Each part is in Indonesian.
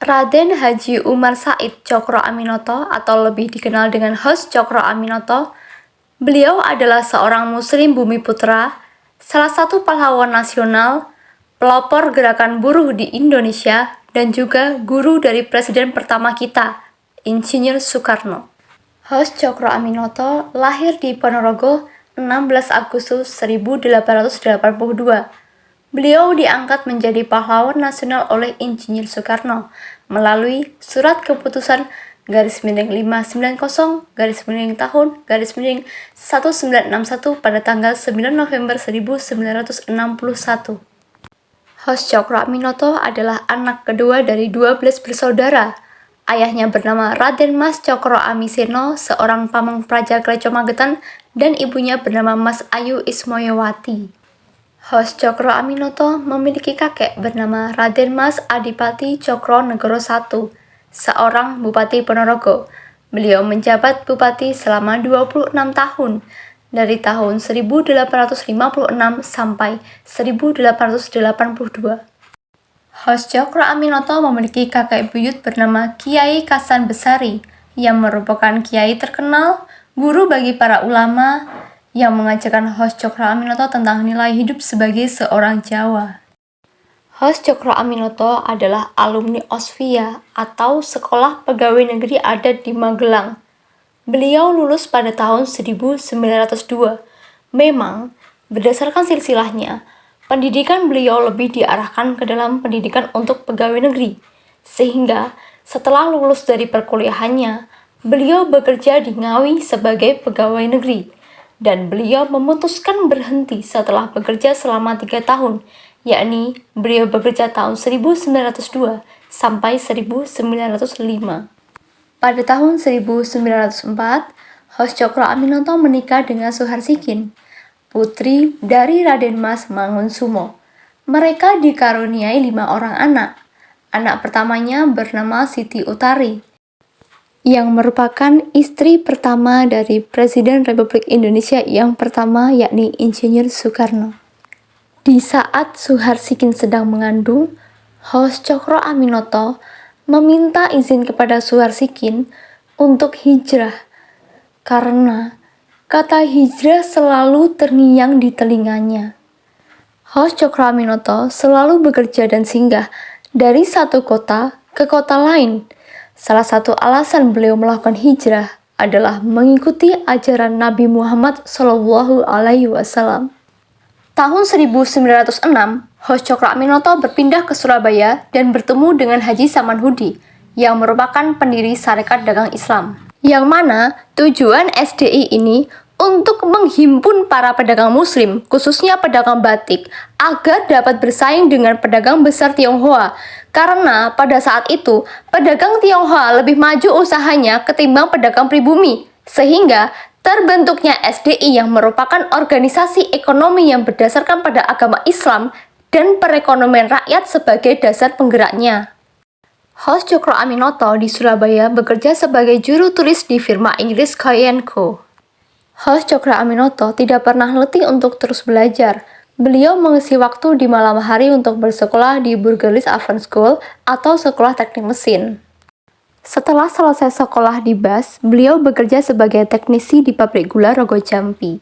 Raden Haji Umar Said Cokro Aminoto atau lebih dikenal dengan Hos Cokro Aminoto, beliau adalah seorang Muslim Bumiputra, salah satu pahlawan nasional, pelopor gerakan buruh di Indonesia, dan juga guru dari Presiden pertama kita, Insinyur Soekarno. Hos Cokro Aminoto lahir di Ponorogo 16 Agustus 1882. Beliau diangkat menjadi pahlawan nasional oleh Insinyur Soekarno melalui Surat Keputusan _1961_1961 pada tanggal 9 November 1961. Hos Cokro Aminoto adalah anak kedua dari 12 bersaudara. Ayahnya bernama Raden Mas Cokro Amiseno, seorang pamong praja Kleco Magetan, dan ibunya bernama Mas Ayu Ismoyowati. Hos Cokro Aminoto memiliki kakek bernama Raden Mas Adipati Cokro Negoro I, seorang Bupati Ponorogo. Beliau menjabat Bupati selama 26 tahun, dari tahun 1856 sampai 1882. Hos Cokro Aminoto memiliki kakek buyut bernama Kiai Kasan Besari, yang merupakan kiai terkenal, guru bagi para ulama, yang mengajarkan Hos Cokro Aminoto tentang nilai hidup sebagai seorang Jawa. Hos Cokro Aminoto adalah alumni OSVIA atau Sekolah Pegawai Negeri Adat di Magelang. Beliau lulus pada tahun 1902. Memang, berdasarkan silsilahnya, pendidikan beliau lebih diarahkan ke dalam pendidikan untuk pegawai negeri, sehingga setelah lulus dari perkuliahannya, beliau bekerja di Ngawi sebagai pegawai negeri. Dan beliau memutuskan berhenti setelah bekerja selama 3 tahun, yakni beliau bekerja tahun 1902 sampai 1905. Pada tahun 1904, Hos Cokro Aminoto menikah dengan Suharsikin, putri dari Raden Mas Mangunsumo. Mereka dikaruniai 5 orang anak. Anak pertamanya bernama Siti Utari, yang merupakan istri pertama dari Presiden Republik Indonesia yang pertama, yakni Insinyur Soekarno. Di saat Suharsikin sedang mengandung, Hos Cokro Aminoto meminta izin kepada Suharsikin untuk hijrah, karena kata hijrah selalu terngiang di telinganya. Hos Cokro Aminoto selalu bekerja dan singgah dari satu kota ke kota lain. Salah satu alasan beliau melakukan hijrah adalah mengikuti ajaran Nabi Muhammad SAW. Tahun 1906, Hos Cokro Aminoto berpindah ke Surabaya dan bertemu dengan Haji Saman Hudi, yang merupakan pendiri Sarekat Dagang Islam, yang mana tujuan SDI ini untuk menghimpun para pedagang muslim, khususnya pedagang batik, agar dapat bersaing dengan pedagang besar Tionghoa. Karena pada saat itu, pedagang Tionghoa lebih maju usahanya ketimbang pedagang pribumi. Sehingga terbentuknya SDI yang merupakan organisasi ekonomi yang berdasarkan pada agama Islam dan perekonomian rakyat sebagai dasar penggeraknya. Hos Cokro Aminoto di Surabaya bekerja sebagai juru tulis di firma Inggris Coy & Co. Hos Cokro Aminoto tidak pernah letih untuk terus belajar. Beliau mengisi waktu di malam hari untuk bersekolah di Burgerlis Advanced School atau sekolah teknik mesin. Setelah selesai sekolah di BAS, beliau bekerja sebagai teknisi di pabrik gula Rogo Jampi.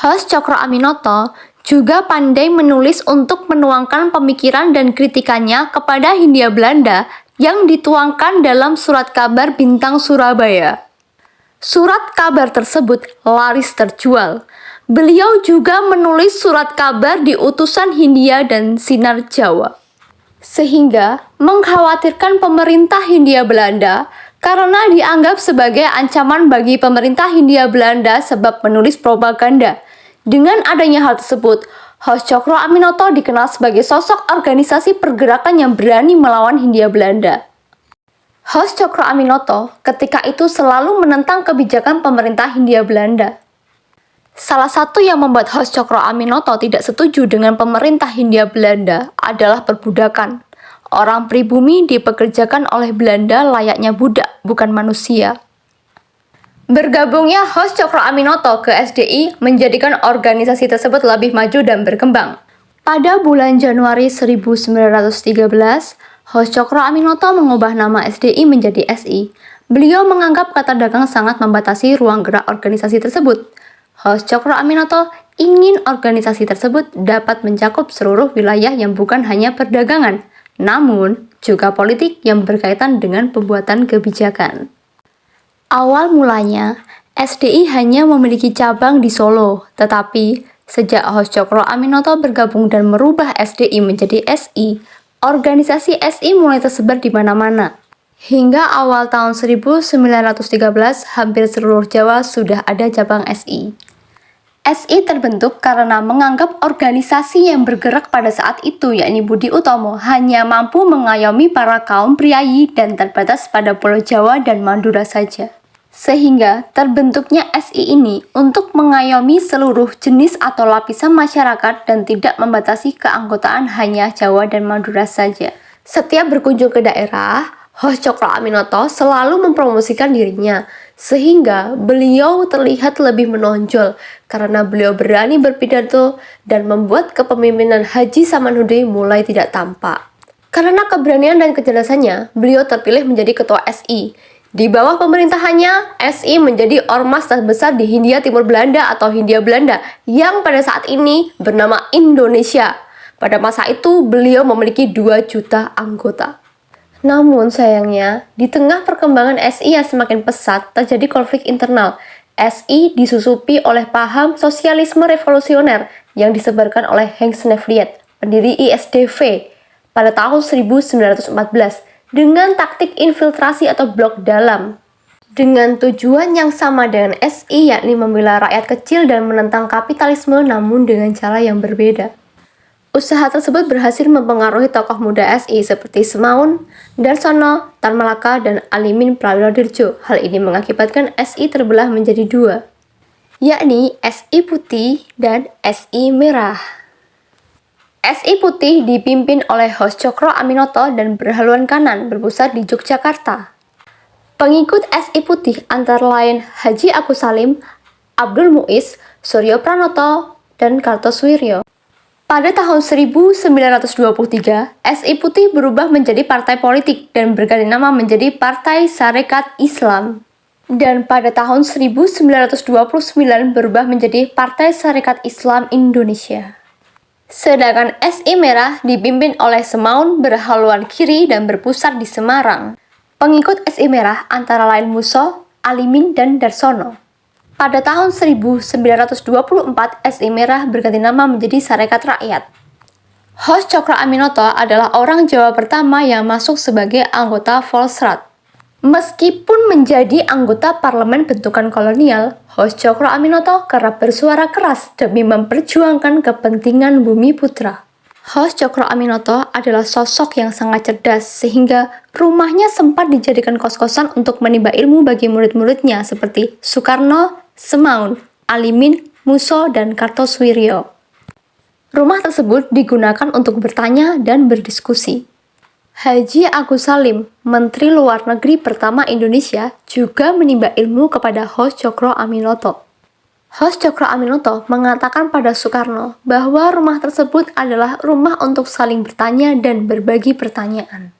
Hos Cokro Aminoto juga pandai menulis untuk menuangkan pemikiran dan kritikannya kepada Hindia Belanda yang dituangkan dalam surat kabar Bintang Surabaya. Surat kabar tersebut laris terjual. Beliau juga menulis surat kabar di Utusan Hindia dan Sinar Jawa, sehingga mengkhawatirkan pemerintah Hindia Belanda karena dianggap sebagai ancaman bagi pemerintah Hindia Belanda sebab menulis propaganda. Dengan adanya hal tersebut, Hos Cokro Aminoto dikenal sebagai sosok organisasi pergerakan yang berani melawan Hindia Belanda. Hos Cokro Aminoto ketika itu selalu menentang kebijakan pemerintah Hindia Belanda. Salah satu yang membuat Hos Cokro Aminoto tidak setuju dengan pemerintah Hindia Belanda adalah perbudakan. Orang pribumi dipekerjakan oleh Belanda layaknya budak, bukan manusia. Bergabungnya Hos Cokro Aminoto ke SDI menjadikan organisasi tersebut lebih maju dan berkembang. Pada bulan Januari 1913, Hos Cokro Aminoto mengubah nama SDI menjadi SI. Beliau menganggap kata dagang sangat membatasi ruang gerak organisasi tersebut. Hos Cokro Aminoto ingin organisasi tersebut dapat mencakup seluruh wilayah yang bukan hanya perdagangan, namun juga politik yang berkaitan dengan pembuatan kebijakan. Awal mulanya, SDI hanya memiliki cabang di Solo, tetapi sejak Hos Cokro Aminoto bergabung dan merubah SDI menjadi SI, organisasi SI mulai tersebar di mana-mana. Hingga awal tahun 1913, hampir seluruh Jawa sudah ada cabang SI. SI terbentuk karena menganggap organisasi yang bergerak pada saat itu, yakni Budi Utomo, hanya mampu mengayomi para kaum priayi dan terbatas pada Pulau Jawa dan Madura saja. Sehingga terbentuknya SI ini untuk mengayomi seluruh jenis atau lapisan masyarakat dan tidak membatasi keanggotaan hanya Jawa dan Madura saja. Setiap berkunjung ke daerah, Hos Cokro Aminoto selalu mempromosikan dirinya, sehingga beliau terlihat lebih menonjol karena beliau berani berpidato dan membuat kepemimpinan Haji Samanhudi mulai tidak tampak. Karena keberanian dan kejelasannya, beliau terpilih menjadi ketua SI. Di bawah pemerintahannya, SI menjadi ormas terbesar di Hindia Timur Belanda atau Hindia Belanda yang pada saat ini bernama Indonesia. Pada masa itu, beliau memiliki 2 juta anggota. Namun sayangnya, di tengah perkembangan SI yang semakin pesat, terjadi konflik internal. SI disusupi oleh paham sosialisme revolusioner yang disebarkan oleh Henk Sneevliet, pendiri ISDV, pada tahun 1914. Dengan taktik infiltrasi atau blok dalam. Dengan tujuan yang sama dengan SI, yakni membela rakyat kecil dan menentang kapitalisme, namun dengan cara yang berbeda. Usaha tersebut berhasil mempengaruhi tokoh muda SI seperti Semaun, Darsono, Tan Malaka, dan Alimin Prawiradirjo. Hal ini mengakibatkan SI terbelah menjadi 2, yakni SI Putih dan SI Merah. SI Putih dipimpin oleh Hos Cokro Aminoto dan berhaluan kanan berpusat di Yogyakarta. Pengikut SI Putih antara lain Haji Agus Salim, Abdul Muiz, Suryo Pranoto, dan Kartosuwiryo. Pada tahun 1923, SI Putih berubah menjadi partai politik dan berganti nama menjadi Partai Sarekat Islam. Dan pada tahun 1929 berubah menjadi Partai Sarekat Islam Indonesia. Sedangkan SI Merah dipimpin oleh Semaun berhaluan kiri dan berpusat di Semarang. Pengikut SI Merah antara lain Muso, Alimin, dan Darsono. Pada tahun 1924, SI Merah berganti nama menjadi Sarekat Rakyat. Hos Cokro Aminoto adalah orang Jawa pertama yang masuk sebagai anggota Volksraad. Meskipun menjadi anggota parlemen bentukan kolonial, Hos Cokro Aminoto kerap bersuara keras demi memperjuangkan kepentingan Bumi Putra. Hos Cokro Aminoto adalah sosok yang sangat cerdas sehingga rumahnya sempat dijadikan kos-kosan untuk menimba ilmu bagi murid-muridnya seperti Soekarno, Semaun, Alimin, Muso, dan Kartosuwiryo. Rumah tersebut digunakan untuk bertanya dan berdiskusi. Haji Agus Salim, Menteri Luar Negeri pertama Indonesia, juga menimba ilmu kepada Hos Cokro Aminoto. Hos Cokro Aminoto mengatakan pada Soekarno bahwa rumah tersebut adalah rumah untuk saling bertanya dan berbagi pertanyaan.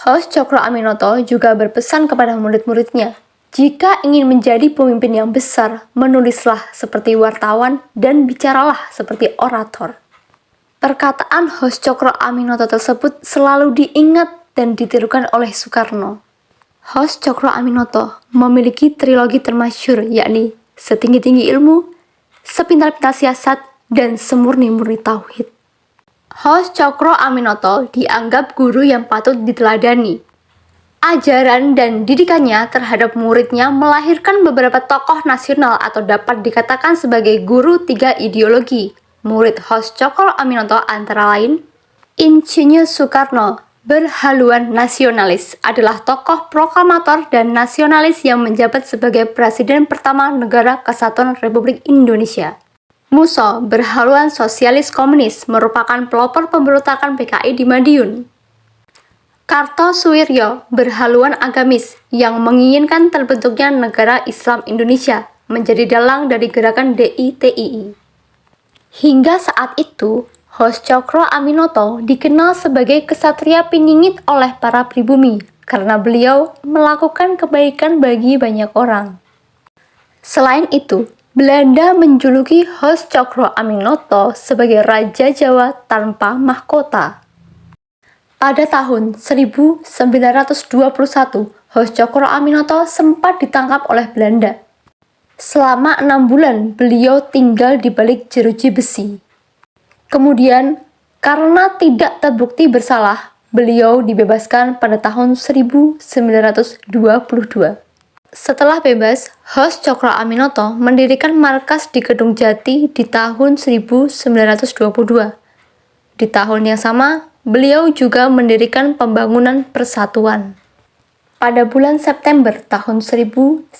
Hos Cokro Aminoto juga berpesan kepada murid-muridnya, jika ingin menjadi pemimpin yang besar, menulislah seperti wartawan dan bicaralah seperti orator. Perkataan Hos Cokro Aminoto tersebut selalu diingat dan ditirukan oleh Soekarno. Hos Cokro Aminoto memiliki trilogi termasyhur, yakni Setinggi-tinggi Ilmu, Sepintar-pintar Siasat, dan Semurni-murni Tauhid. Hos Cokro Aminoto dianggap guru yang patut diteladani. Ajaran dan didikannya terhadap muridnya melahirkan beberapa tokoh nasional atau dapat dikatakan sebagai guru 3 ideologi. Murid Hos Cokro Aminoto antara lain Insinyur Soekarno, berhaluan nasionalis, adalah tokoh proklamator dan nasionalis yang menjabat sebagai Presiden pertama Negara Kesatuan Republik Indonesia. Muso, berhaluan sosialis komunis, merupakan pelopor pemberontakan PKI di Madiun. Kartosuwiryo, berhaluan agamis, yang menginginkan terbentuknya Negara Islam Indonesia, menjadi dalang dari gerakan DITII. Hingga saat itu, Hos Cokro Aminoto dikenal sebagai kesatria penyingit oleh para pribumi karena beliau melakukan kebaikan bagi banyak orang. Selain itu, Belanda menjuluki Hos Cokro Aminoto sebagai Raja Jawa tanpa mahkota. Pada tahun 1921, Hos Cokro Aminoto sempat ditangkap oleh Belanda. Selama 6 bulan, beliau tinggal di balik jeruji besi. Kemudian, karena tidak terbukti bersalah, beliau dibebaskan pada tahun 1922. Setelah bebas, Hos Cokro Aminoto mendirikan markas di Kedung Jati di tahun 1922. Di tahun yang sama, beliau juga mendirikan Pembangunan Persatuan. Pada bulan September tahun 1922,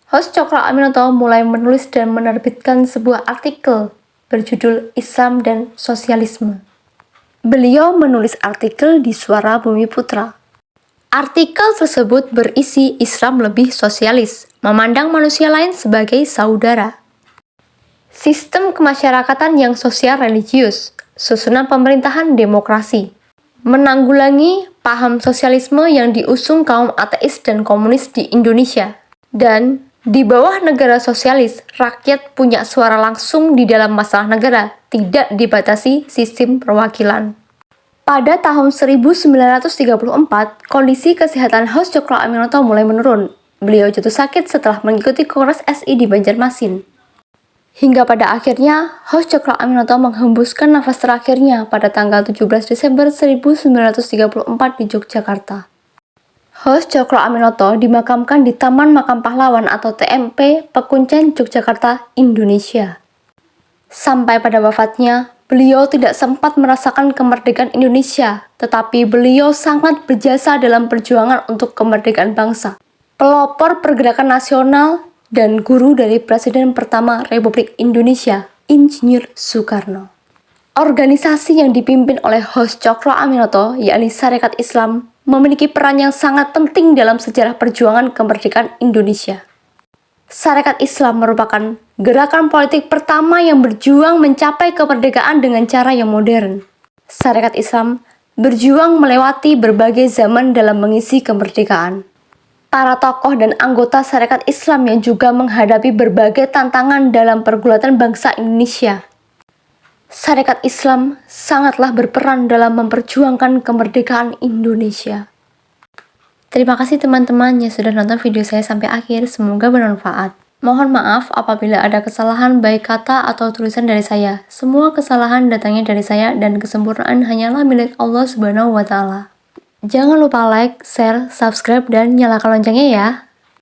Hos Cokro Aminoto mulai menulis dan menerbitkan sebuah artikel berjudul Islam dan Sosialisme. Beliau menulis artikel di Suara Bumi Putra. Artikel tersebut berisi Islam lebih sosialis, memandang manusia lain sebagai saudara. Sistem kemasyarakatan yang sosial religius, susunan pemerintahan demokrasi, menanggulangi paham sosialisme yang diusung kaum ateis dan komunis di Indonesia, dan di bawah negara sosialis, rakyat punya suara langsung di dalam masalah negara, tidak dibatasi sistem perwakilan. Pada tahun 1934, kondisi kesehatan Hos Cokro Aminoto mulai menurun. Beliau jatuh sakit setelah mengikuti Kongres SI di Banjarmasin. Hingga pada akhirnya, Hos Cokro Aminoto menghembuskan nafas terakhirnya pada tanggal 17 Desember 1934 di Yogyakarta. Hos Cokro Aminoto dimakamkan di Taman Makam Pahlawan atau TMP, Pekuncen, Yogyakarta, Indonesia. Sampai pada wafatnya, beliau tidak sempat merasakan kemerdekaan Indonesia, tetapi beliau sangat berjasa dalam perjuangan untuk kemerdekaan bangsa. Pelopor pergerakan nasional dan guru dari Presiden pertama Republik Indonesia, Insinyur Soekarno. Organisasi yang dipimpin oleh Hos Cokro Aminoto, yakni Sarekat Islam, memiliki peran yang sangat penting dalam sejarah perjuangan kemerdekaan Indonesia. Sarekat Islam merupakan gerakan politik pertama yang berjuang mencapai kemerdekaan dengan cara yang modern. Sarekat Islam berjuang melewati berbagai zaman dalam mengisi kemerdekaan. Para tokoh dan anggota Sarekat Islam yang juga menghadapi berbagai tantangan dalam pergulatan bangsa Indonesia. Sarekat Islam sangatlah berperan dalam memperjuangkan kemerdekaan Indonesia. Terima kasih teman-teman yang sudah nonton video saya sampai akhir, semoga bermanfaat. Mohon maaf apabila ada kesalahan baik kata atau tulisan dari saya. Semua kesalahan datangnya dari saya dan kesempurnaan hanyalah milik Allah Subhanahu wa Ta'ala. Jangan lupa like, share, subscribe, dan nyalakan loncengnya ya.